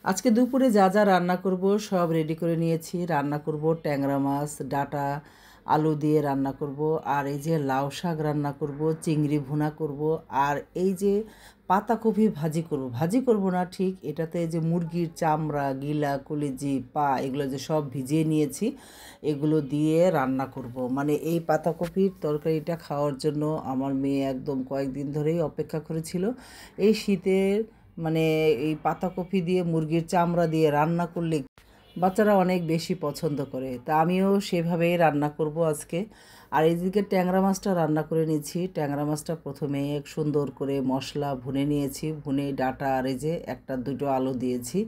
আজকে দুপুরে যা যা রান্না করব সব রেডি করে নিয়েছি। রান্না করব ট্যাংরা মাছ, ডাঁটা, আলু দিয়ে রান্না করব। আর এই যে লাউ শাক রান্না করব, চিংড়ি ভুনা করব। আর এই যে পাতাকপি ভাজি করব। ভাজি করব না ঠিক, এটাতে যে মুরগির চামড়া, গিলা, কলিজি, পা এগুলো যে সব ভিজিয়ে নিয়েছি, এগুলো দিয়ে রান্না করব। মানে এই পাতাকপির তরকারিটা খাওয়ার জন্য আমার মেয়ে একদম কয়েকদিন ধরেই অপেক্ষা করেছিল। এই শীতের মানে এই পাতাকপি দিয়ে মুরগির চামড়া দিয়ে রান্না করলে বাচ্চারা অনেক বেশি পছন্দ করে। তা আমিও সেভাবেই রান্না করব আজকে। আর এইদিকে ট্যাংরা মাছটা রান্না করে নিয়েছি। ট্যাংরা মাছটা প্রথমে এক সুন্দর করে মশলা ভুনে নিয়েছি। ভুনে ডাঁটা আর এই যে একটা দুটো আলু দিয়েছি,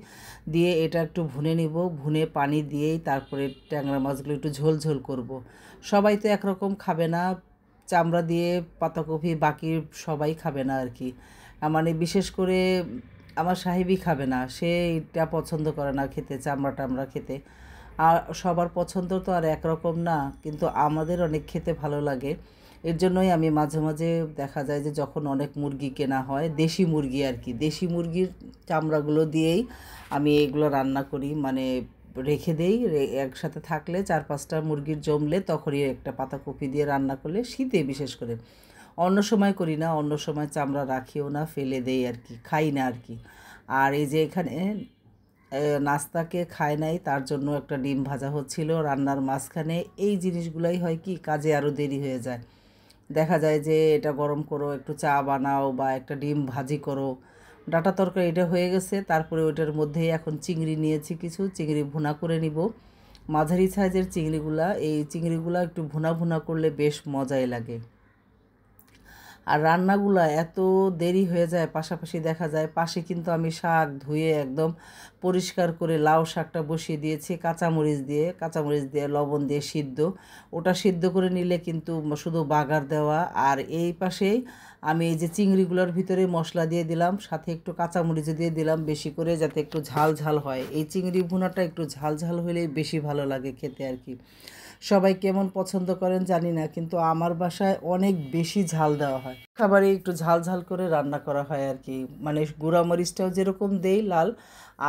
দিয়ে এটা একটু ভুনে নিব। ভুনে পানি দিয়েই তারপরে ট্যাংরা মাছগুলো একটু ঝোল ঝোল করব। সবাই তো একরকম খাবে না, চামড়া দিয়ে পাতাকপি বাকি সবাই খাবে না আর কি। মানে বিশেষ করে আমার সাহেবই খাবে না, সে এটা পছন্দ করে না খেতে, চামড়া টামড়া খেতে। আর সবার পছন্দ তো আর একরকম না, কিন্তু আমাদের অনেক খেতে ভালো লাগে। এর জন্যই আমি মাঝে মাঝে দেখা যায় যে যখন অনেক মুরগি কেনা হয়, দেশি মুরগি আর কি, দেশি মুরগির চামড়াগুলো দিয়েই আমি এগুলো রান্না করি। মানে রেখে দেই, একসাথে থাকলে 4-5টা মুরগির জমলে তখনই একটা পাতাকপি দিয়ে রান্না করলে, শীতে বিশেষ করে। অন্য সময় করি না, অন্য সময় চামড়া রাখিও না, ফেলে দেই আর কি, খাই না আর কি। আর এই যে এখানে নাস্তাকে খায় নাই, তার জন্য একটা ডিম ভাজা হচ্ছিল রান্নার মাঝখানে। এই জিনিসগুলাই হয় কি, কাজে আরও দেরি হয়ে যায়। দেখা যায় যে এটা গরম করো, একটু চা বানাও, বা একটা ডিম ভাজি করো। ডাঁটা তরকারি এটা হয়ে গেছে, তারপরে ওইটার মধ্যেই এখন চিংড়ি নিয়েছি, কিছু চিংড়ি ভুনা করে নিব। মাঝারি সাইজের চিংড়িগুলা, এই চিংড়িগুলা একটু ভুনা ভুনা করলে বেশ মজাই লাগে। আর রান্নাগুলা এত দেরি হয়ে যায়, পাশাপাশি দেখা যায় পাশে কিন্তু আমি শাক ধুয়ে একদম পরিষ্কার করে লাউ শাকটা বসিয়ে দিয়েছি কাঁচামরিচ দিয়ে লবণ দিয়ে সিদ্ধ। ওটা সিদ্ধ করে নিলে কিন্তু শুধু বাগার দেওয়া। আর এই পাশেই আমি এই যে চিংড়িগুলোর ভিতরে মশলা দিয়ে দিলাম, সাথে একটু কাঁচামরিচ দিয়ে দিলাম বেশি করে, যাতে একটু ঝাল ঝাল হয়। এই চিংড়ি ভুনাটা একটু ঝাল ঝাল হলেই বেশি ভালো লাগে খেতে আর কি। সবাই কেমন পছন্দ করেন জানি না, কিন্তু আমার বাসায় অনেক বেশি ঝাল দেওয়া হয়, খাবারে একটু ঝাল ঝাল করে রান্না করা হয় আর কি। মানে গুঁড়া মরিচটাও যেরকম দেই লাল,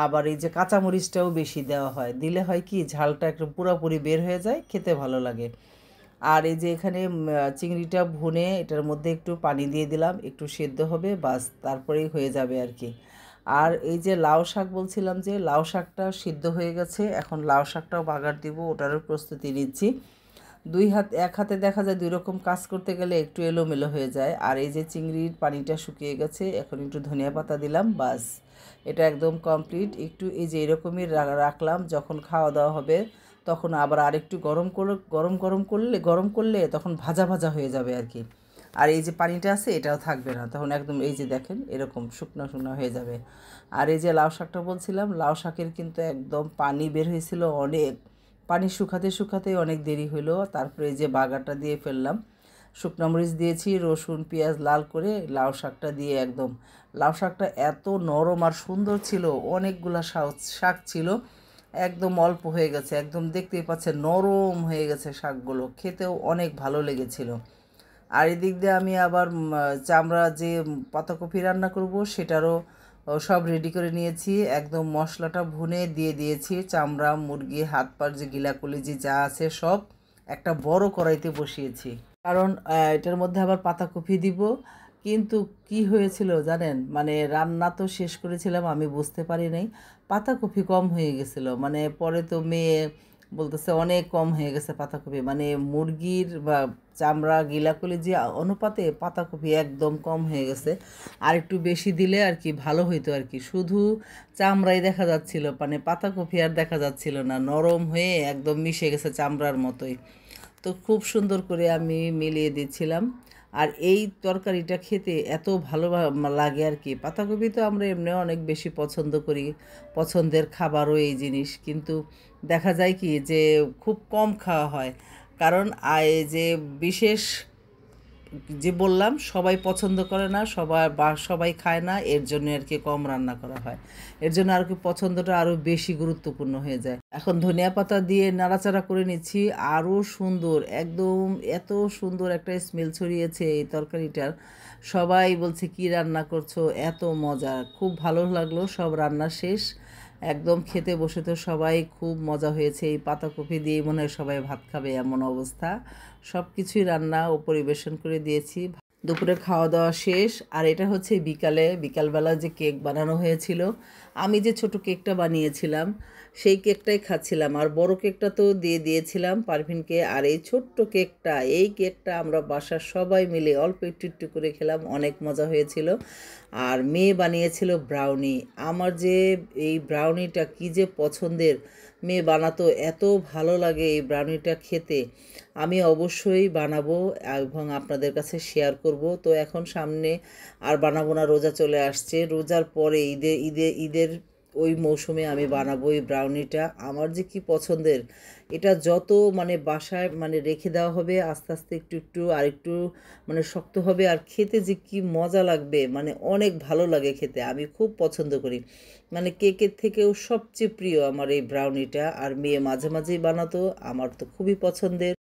আবার এই যে কাঁচা মরিচটাও বেশি দেওয়া হয়, দিলে হয় কি ঝালটা একটু পুরোপুরি বের হয়ে যায়, খেতে ভালো লাগে। আর এই যে এখানে চিংড়িটা ভুনে এটার মধ্যে একটু পানি দিয়ে দিলাম, একটু সেদ্ধ হবে, বাস তারপরেই হয়ে যাবে আর কি। আর এই যে লাউ শাক বলছিলাম, যে লাউ শাকটা সিদ্ধ হয়ে গেছে, এখন লাউ শাকটাও বাগার দিব, ওটারও প্রস্তুতি নিচ্ছি। এক হাতে দেখা যায় দুই রকম কাজ করতে গেলে একটু এলোমেলো হয়ে যায়। আর এই যে চিংড়ির পানিটা শুকিয়ে গেছে, এখন একটু ধনিয়া পাতা দিলাম, বাস এটা একদম কমপ্লিট। একটু এই যে এরকমই রাখলাম, যখন খাওয়া দাওয়া হবে তখন আবার আরেকটু গরম করলে তখন ভাজা ভাজা হয়ে যাবে আর কি। আর এই যে পানিটা আছে এটাও থাকবে না, তখন একদম এই যে দেখেন এরকম শুকনো শুকনো হয়ে যাবে। আর এই যে লাউ শাকটা বলছিলাম, লাউ শাকের কিন্তু একদম পানি বের হয়েছিল অনেক, পানি শুকাতে শুকাতে অনেক দেরি হলো। তারপরে এই যে বাগারটা দিয়ে ফেললাম, শুকনো মরিচ দিয়েছি, রসুন পেঁয়াজ লাল করে লাউ শাকটা দিয়ে একদম। লাউ শাকটা এত নরম আর সুন্দর ছিল, অনেকগুলা শাক ছিল, একদম অল্প হয়ে গেছে, একদম দেখতেই পাচ্ছেন নরম হয়ে গেছে শাকগুলো, খেতেও অনেক ভালো লেগেছিল। আর এদিক দিয়ে আমি আবার চামড়া যে পাতাকপি রান্না করব সেটারও সব রেডি করে নিয়েছি। একদম মশলাটা ভুনে দিয়ে দিয়েছি, চামড়া, মুরগি, হাত পার যে গিলা কলিজি যা আছে সব একটা বড় কড়াইতে বসিয়েছি, কারণ এটার মধ্যে আবার পাতাকপি দিব। কিন্তু কি হয়েছিল জানেন, মানে রান্না তো শেষ করেছিলাম, আমি বুঝতে পারি নাই পাতাকপি কম হয়ে গেছিলো। মানে পরে তো মেয়ে বলতেছে অনেক কম হয়ে গেছে পাতাকপি, মানে মুরগির বা চামড়া গিলাকলি যে অনুপাতে পাতাকপি একদম কম হয়ে গেছে। আর একটু বেশি দিলে আর কি ভালো হইতো আর কি। শুধু চামড়াই দেখা যাচ্ছিল, মানে পাতাকপি আর দেখা যাচ্ছিল না, নরম হয়ে একদম মিশে গেছে চামড়ার মতোই। তো খুব সুন্দর করে আমি মিলিয়ে দিচ্ছিলাম। আর এই তরকারিটা খেতে এত ভালো লাগে আর কি। পাতাকপি তো আমরা এমনি অনেক বেশি পছন্দ করি, পছন্দের খাবারও এই জিনিস, কিন্তু দেখা যায় কি যে খুব কম খাওয়া হয়। কারণ এই যে বিশেষ যে বললাম, সবাই পছন্দ করে না, সবাই খায় না, এর জন্য আর কি কম রান্না করা হয়। এর জন্য আর কি পছন্দটা আরও বেশি গুরুত্বপূর্ণ হয়ে যায়। এখন ধনিয়া পাতা দিয়ে নাড়াচাড়া করে নিচ্ছি, আরও সুন্দর একদম, এত সুন্দর একটা স্মেল ছড়িয়েছে এই তরকারিটার। সবাই বলছে কি রান্না করছো, এত মজা, খুব ভালো লাগলো। সব রান্না শেষ, একদম খেতে বসে তো সবাই খুব মজা হয়েছে। এই পাতাকপি দিয়ে মনে হয় সবাই ভাত খাবে এমন অবস্থা। সব কিছুই রান্না ও পরিবেশন করে দিয়েছি। দুপুরে খাওয়া দাওয়া শেষ। আর এটা হচ্ছে বিকালবেলা যে কেক বানানো হয়েছিল, আমি যে ছোট কেকটা বানিয়েছিলাম সেই কেকটাই খাচ্ছিলাম। আর বড় কেকটা তো দিয়ে দিয়েছিলাম পারভিনকে। আর এই ছোট্ট কেকটা, এই কেকটা আমরা বাসার সবাই মিলে অল্প একটু একটু করে খেলাম, অনেক মজা হয়েছিল। আর মেয়ে বানিয়েছিল ব্রাউনি। আমার যে এই ব্রাউনিটা কী যে পছন্দের, মেয়ে বানাতো, এত ভালো লাগে এই ব্রাউনিটা খেতে। আমি অবশ্যই বানাবো এবং আপনাদের কাছে শেয়ার করব। তো এখন সামনে আর বানাবো না, রোজা চলে আসছে। রোজার পরে ঈদের ওই মৌসুমে আমি বানাবো এই ব্রাউনিটা। আমার যে কি পছন্দের, এটা যত মানে বাসায় মানে রেখে দেওয়া হবে আস্তে আস্তে একটু একটু আর একটু মানে শক্ত হবে, আর খেতে যে কি মজা লাগবে, মানে অনেক ভালো লাগে খেতে। আমি খুব পছন্দ করি, মানে কেকের থেকেও সবচেয়ে প্রিয় আমার এই ব্রাউনিটা। আর মেয়ে মাঝে মাঝেই বানাতো, আমার তো খুবই পছন্দের।